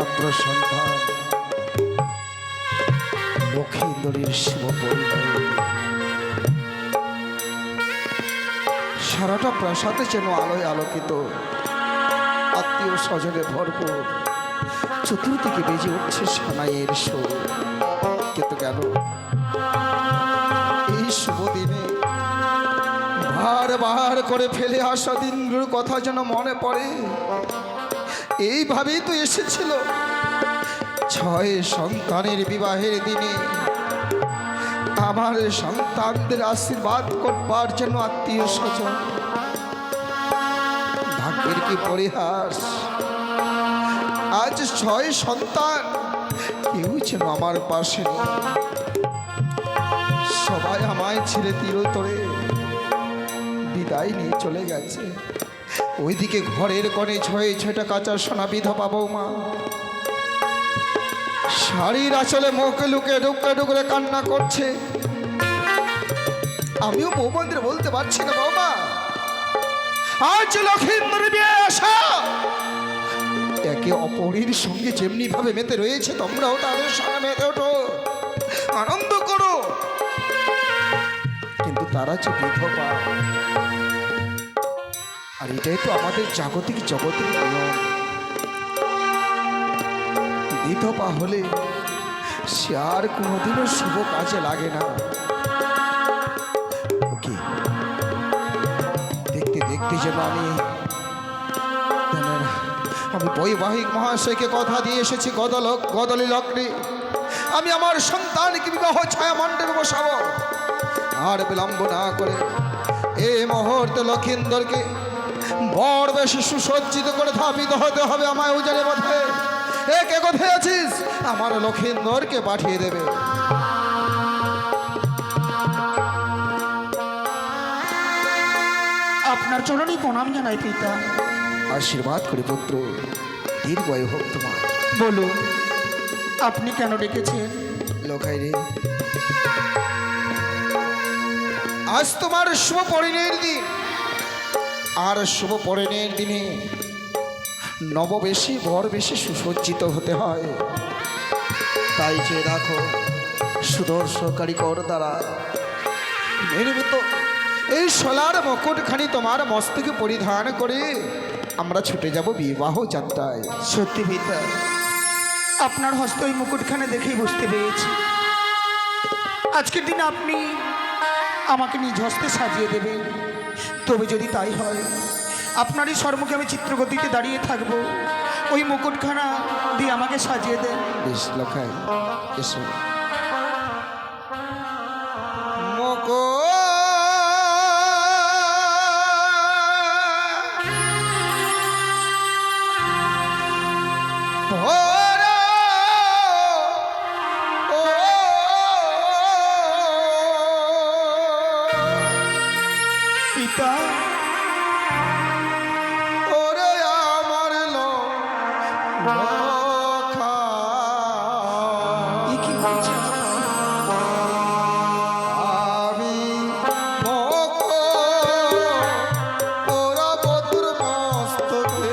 একমাত্র সন্তান লক্ষিন্দরের শুভ পরিণয়। সারাটা প্রাসাদে যেন আলোয় আলোকিত, আত্মীয় স্বজনে ভরপুর, চতুর্দিকে বেজে উঠছে সানাইয়ের সুর। কিন্তু কেন এই শুভ দিনে বারবার করে ফেলে আসা দিনগুলোর কথা যেন মনে পড়ে। এইভাবেই তো এসেছিল 6 সন্তানের বিবাহের দিনে আমার সন্তানদের আশীর্বাদ করবার জন্য আত্মীয় স্বজন। ভাগ্যের কি পরিহাস, আজ 6 সন্তান কেউ যেন আমার পাশে নেই। সবাই আমায় ছেড়ে তীরতরে বিদায় নিয়ে চলে গেছে। ওইদিকে ঘরের কোণে 6টা কাঁচা সোনা বিধবা বৌমা শাড়ির আঁচলে মুখে লুকে ডুকরে ডুকরে কান্না করছে। আমিও বৌমাদের বলতে পারছি না, বৌমা আজ লক্ষিন্দর বিয়ে আসা। একে অপরের সঙ্গে যেমনি ভাবে মেতে রয়েছে, তোমরাও তাদের সঙ্গে মেতে ওঠো, আনন্দ করো। কিন্তু তারা যে বিধবা, আর এটাই তো আমাদের জাগতিক জগতের নিয়ম। বিধবা হলে সে আর কোনোদিনও শুভ কাজে লাগে না। দেখতে দেখতে যেন আমি বৈবাহিক মহাশয়কে কথা দিয়ে এসেছি, গদলি লগ্নে আমি আমার সন্তানকে বিবাহ ছায়া মণ্ডপে বসাবো। আর বিলম্ব না করে এই মুহূর্তে লক্ষিন্দরকে বড় বেশি সুসজ্জিত করে ধাপিত হতে হবে আমায় উজারে পথে। কে কোথায় আছিস? আমার লক্ষিন্দরকে পাঠিয়ে দেবে। আপনার চরণে প্রণাম জানাই পিতা। আশীর্বাদ করে পুত্র, দীর্ঘায়ু হোক তোমার। বলুন, আপনি কেন ডেকেছেন? লোকাই রে, আজ তোমার শুভ পরিণয়ের দিন। আর শুভ পরিণয়ের দিনে নববেশী বর বেশি সুসজ্জিত হতে হয়। তাই যে দেখো সুদর্শনকারী কর দ্বারা নির্মিত এই সোলার মুকুটখানি তোমার মস্তকে পরিধান করে আমরা ছুটে যাব বিবাহ যাত্রায়। সত্যি পিতা, আপনার হস্ত ওই মুকুটখানে দেখেই বুঝতে পেরেছি আজকের দিনে আপনি আমাকে নিজ হস্তে সাজিয়ে দেবেন। তবে যদি তাই হয়, আপনারই সম্মুখে আমি চিত্রগতিতে দাঁড়িয়ে থাকবো, ওই মুকুটখানা দিয়ে আমাকে সাজিয়ে দেন। বেশ লোকাই, এসো। পিতা, ওরে আমার কি হয়েছে? আমি ওরা বধুর মস্তকে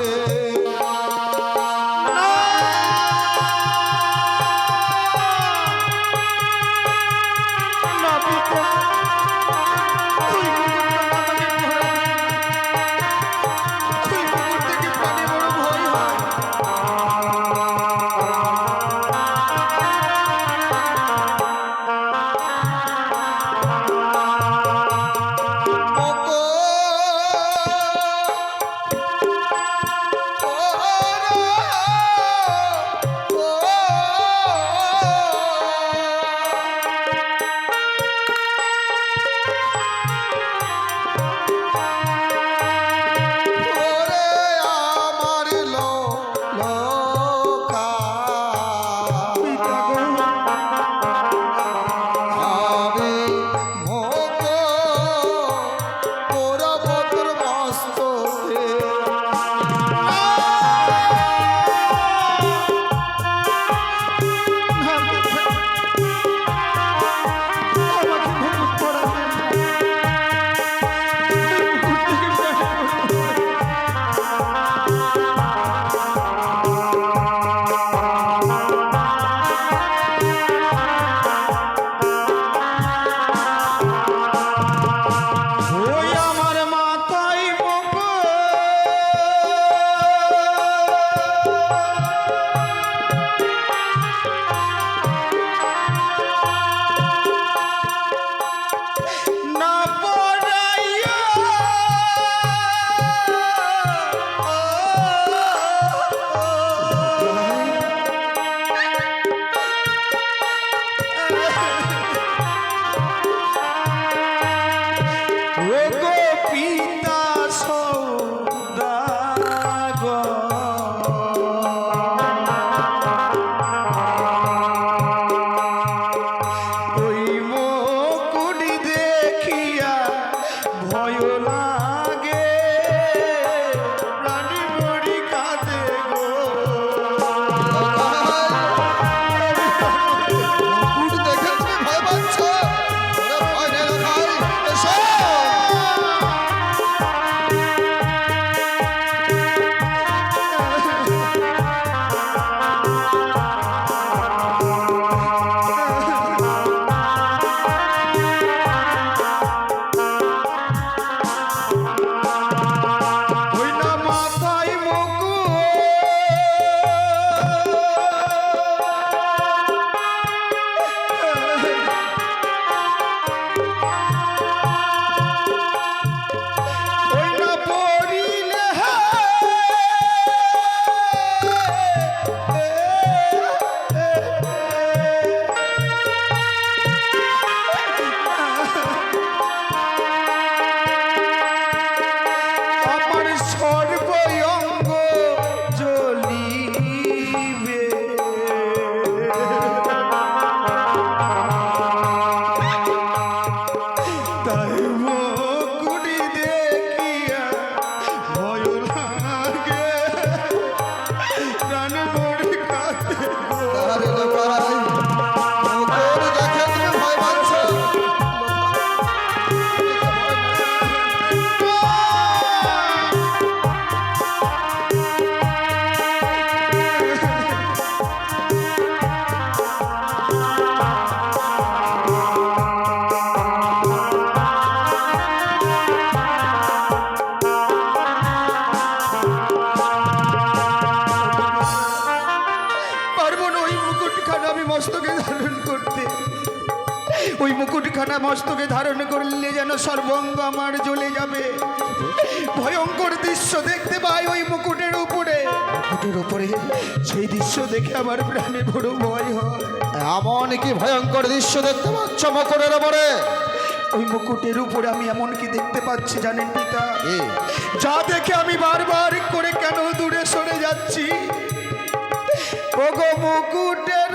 পারবো না ওই মুকুটখানা আমি মস্তকে ধারণ করতে। ওই মুকুটখানা মস্তকে ধারণ করলে যেন সর্বঙ্গ আমার জ্বলে যাবে। ভয়ঙ্কর দৃশ্য দেখতে পাই ওই মুকুটের উপরে। মুকুটের উপরে সেই দৃশ্য দেখে আমার প্রাণে বড় ভয় হয়। এমন কি ভয়ঙ্কর দৃশ্য দেখতে পাচ্ছ মুকুটের ওপরে? ওই মুকুটের উপরে আমি এমন কি দেখতে পাচ্ছি জানেন পিতা? কি? যা দেখে আমি বারবার করে কেন দূরে সরে যাচ্ছি। ওগো মুকুটের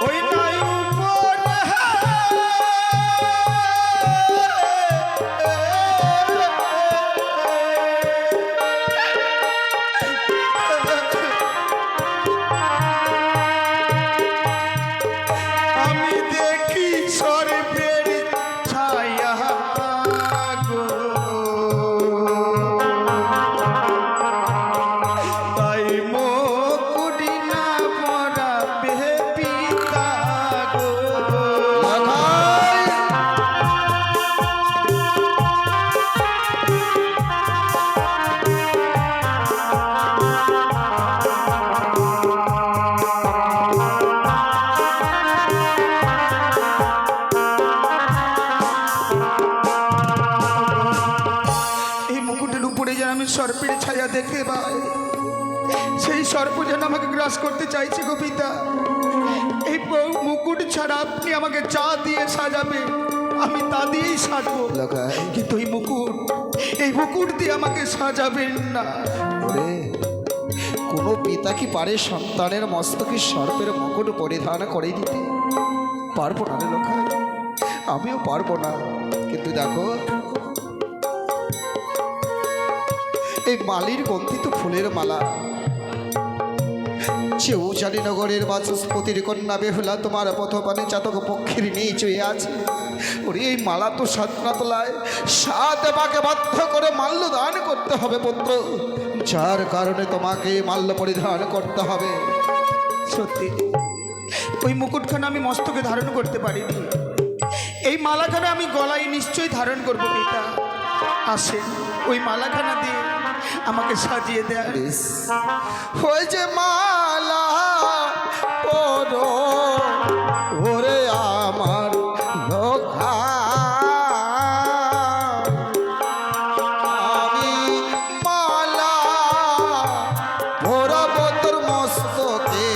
ওই নাই উপরে আমি দেখি সর্বের ছায়া গো, তাই মুকুটি না পরাবে পিতা গো। এই মুকুটের উপরে যেন আমি সর্পের ছায়া দেখতে পাই। সেই সর্প যেন আমাকে গ্রাস করতে চাইছে গো পিতা। এই মুকুট ছাড়া আপনি আমাকে চা দিয়ে সাজাবে, আমি তা দিয়েই সাজবো, লোকাই। কিন্তু এই মুকুট দিয়ে আমাকে সাজাবেন না। ওরে, কোনো পিতা কি পারে সন্তানের মস্তকে সর্পের মুকুট পরিধান করে দিতে? পারবো না রে লোকাই, আমিও পারবো না। কিন্তু দেখো, এই মালির গন্থিত ফুলের মালা, চৌচালি নগরের বাচস্পতির কন্যা বেহুলা তোমার পথপানে চাতক পক্ষের নিয়ে চয়ে আছে। ওরে, এই মালা তো সাতনা তোলায় সাত বাকে বাধ্য করে মাল্য দান করতে হবে পুত্র, যার কারণে তোমাকে মাল্য পরিধান করতে হবে। সত্যি ওই মুকুটখানা আমি মস্তকে ধারণ করতে পারিনি, এই মালাখানা আমি গলায় নিশ্চয়ই ধারণ করবো পিতা। আসেন ওই মালাখানা দিয়ে আমাকে সাজিয়ে দেয়। ওই যে মালা পরো ওরে আমার লোকা, আমি মালা পরাবো তোর মস্তকে।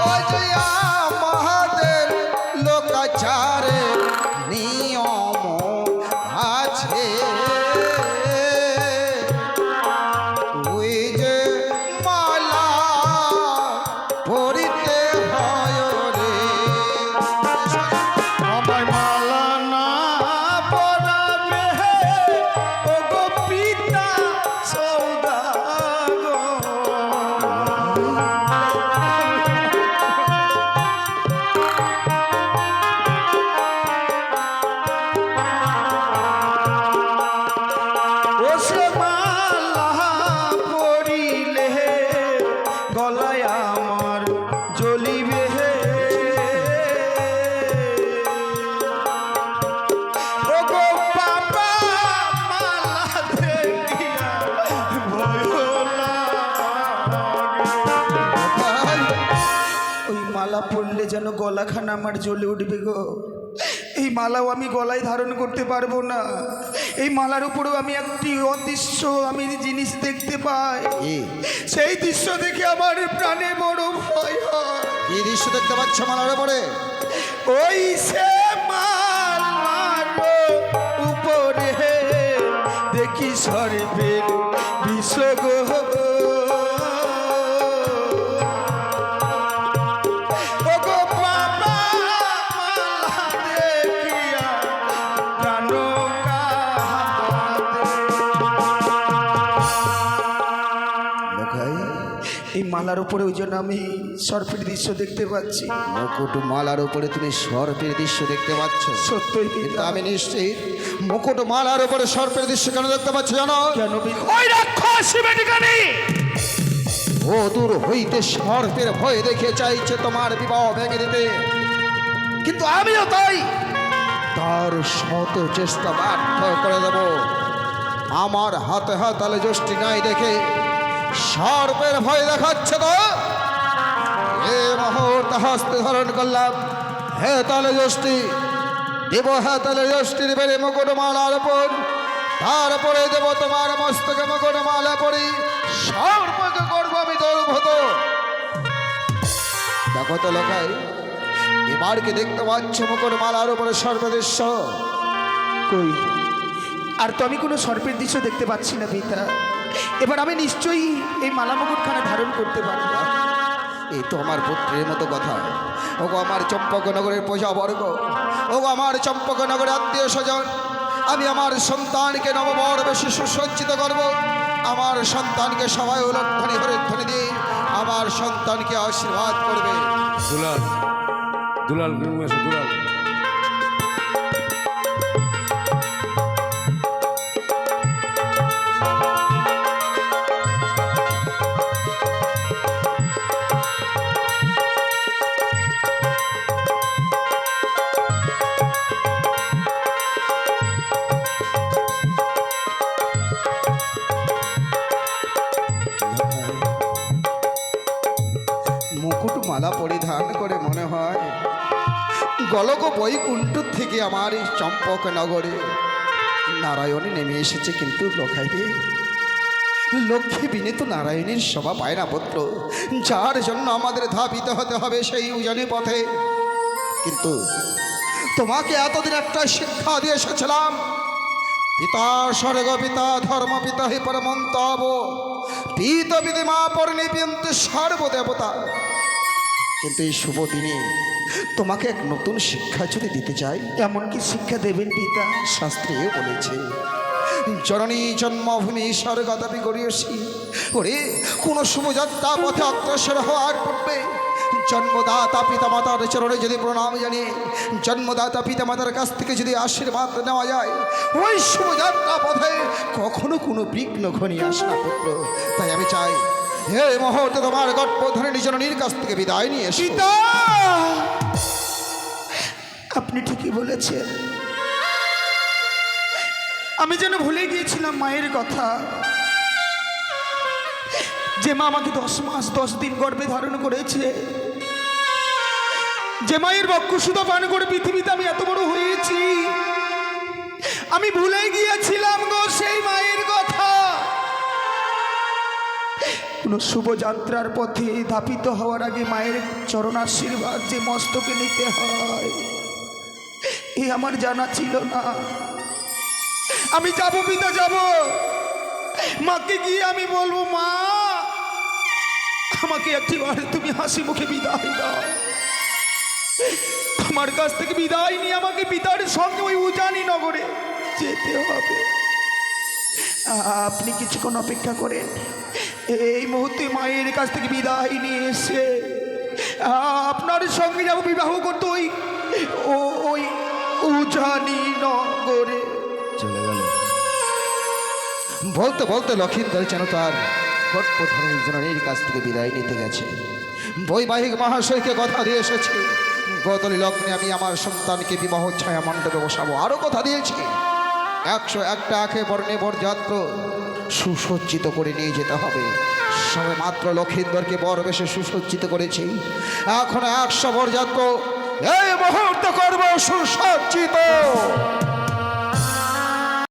ওই যে আমাদের লোকাচারের নিয়ম আছে, ওই যে মালা পরিতে হয় রে। আমার মালা না পরাবে ও গো পিতা সৌদাগর। ও সে মালা পরিলে গলায় আমার জ্বলিবে, ও গো বাবা মালা দেখিয়া ভয় লাগে। ওই মালা পরলে যেন গলাখানা আমার জ্বলে উঠবে গো। এই মালাও আমি গলায় ধারণ করতে পারবো না। এই মালার উপরেও আমি একটি অদৃশ্য জিনিস দেখতে পাই। সেই দৃশ্য দেখে আমার প্রাণে বড় ভয় হয়। এই দৃশ্য দেখতে পাচ্ছ মালার উপরে? ওই সে মালার উপরে দেখি সর্বের বিষ গো। ও গো বাবা মালা দেখিয়া প্রাণ কাঁদে। লোকাই, এই মালার উপরে ওই জন্য আমি সর্পের দৃশ্য দেখতে পাচ্ছি। মুকুটমালার উপরে তুমি সর্পের দৃশ্য দেখতে পাচ্ছ? সত্যই কিন্তু পিতা। আমি নিশ্চিত মুকুটমালার উপরে সর্পের দৃশ্য কেন দেখতে পাচ্ছ জানো? কেন পিতা? ওই রাক্ষস বেটিকানি ও দূর হইতে সর্পের ভয় দেখে চাইছে তোমার বিবাহ ভেঙে দিতে, কিন্তু আমিও তাই তার শত চেষ্টা ব্যর্থ করে দেব। আমার হাতে হাতালে যষ্টি নাই দেখে সর্পের ভয় দেখাচ্ছে তো। এ মুহূর্তে হস্তে ধারণ করলাম হে তালে যষ্টি, দেব হে তালে যষ্টির বেড়ে মুকুটমালার উপর, তারপরে দেব তোমার মস্তকে মুকুটমালা পরি, সর্বকে করবো আমি দৌর্ভত। দেখো তো লোকাই, এবার কি দেখতে পাচ্ছ মুকুটমালার উপরে সর্বদৃশ্য? কই, আর তো আমি কোনো সর্পের দৃশ্য দেখতে পাচ্ছি না পিতা। এবার আমি নিশ্চয়ই এই মালা মুকুটখানা ধারণ করতে পারবো। এই তো আমার পুত্রের মতো কথা। ওগো আমার চম্পকনগরের প্রজাবর্গ, ওগো আমার চম্পকনগরের আত্মীয় স্বজন, আমি আমার সন্তানকে নববর বেশি সুসজ্জিত করব। আমার সন্তানকে সবাই উলধ্বনি হরিধ্বনি দিয়ে আমার সন্তানকে আশীর্বাদ করবে। দুলাল দুলাল দুলাল মুকুটমালা পরিধান করে মনে হয় গলক বৈকুণ্ঠ থেকে আমার এই চম্পকনগরে নারায়ণী নেমে এসেছে। কিন্তু লোকাইরে, লক্ষ্মী বিনে তো নারায়ণীর শোভা পায় না পুত্র, যার জন্য আমাদের ধাবিত হতে হবে সেই উজানি পথে। কিন্তু তোমাকে এতদিন একটা শিক্ষা দিয়ে এসেছিলাম, পিতা স্বর্গ পিতা ধর্ম পিতা হি পরমন্তব পিত বিধিমা পরিণীপিয়ন্তে সর্বদেবতা। কিন্তু এই শুভ দিনে তোমাকে এক নতুন শিক্ষা যদি দিতে চাই। এমন কি শিক্ষা দেবেন পিতা? শাস্ত্রে বলেছে জননী জন্মভূমি স্বর্গদাপি করিয়েছি। ওরে কোনো শুভযাত্রা পথে অগ্রসর হওয়ার পূর্বে জন্মদাতা পিতামাতার চরণে যদি প্রণাম জানিয়ে জন্মদাতা পিতামাতার কাছ থেকে যদি আশীর্বাদ নেওয়া যায়, ওই শুভযাত্রা পথে কখনো কোনো বিঘ্ন ঘনিয়ে আসে না পুত্র। তাই আমি চাই হে মুহূর্তে তোমার গর্ভধারিণী জননীর কাছ থেকে বিদায় নিয়ে এসো। পিতা, আপনি ঠিকই বলেছেন। আমি যেন ভুলে গিয়েছিলাম মায়ের কথা, যে মা আমাকে 10 মাস 10 দিন গর্ভে ধারণ করেছে, যে মায়ের বক্ষসুধা পান করে পৃথিবীতে আমি এত বড় হয়েছি। আমি ভুলে গিয়েছিলাম গো সেই মায়ের কথা। কোনো শুভযাত্রার পথে ধাপিত হওয়ার আগে মায়ের চরণ আশীর্বাদ যে মস্তকে নিতে হয়, এ আমার জানা ছিল না। আমি যাব পিতা, যাব। মাকে গিয়ে আমি বলবো, মা আমাকে একটিবার তুমি হাসি মুখে বিদায় দাও। তোমার কাছ থেকে বিদায় নিয়ে আমাকে পিতার সঙ্গে ওই উজানি নগরে যেতে হবে। আপনি কিছুক্ষণ অপেক্ষা করেন। এই মুহূর্তে মায়ের কাছ থেকে বিদায় নিয়ে এসে আপনার সঙ্গে যাব বিবাহ করতে ওই উজানি নগরে। চলে গেল। বলতে বলতে লক্ষিন্দর যেন তার গর্ভধারিণী জননীর কাছ থেকে বিদায় নিতে গেছে। বৈবাহিক মহাশয়কে কথা দিয়ে এসেছে, গতলি লগ্নে আমি আমার সন্তানকে বিবাহ ছায়া মণ্ডপে বসাবো। আরও কথা দিয়েছি 101টা আখে বর্ণে বরযাত্র সুসজ্জিত করে নিয়ে যেতে হবে। সবে মাত্র লক্ষিন্দরকে বর বেশে সুসজ্জিত করেছি, এখন 100 বরযাত্র এই মুহূর্তে করবো সুসজ্জিত।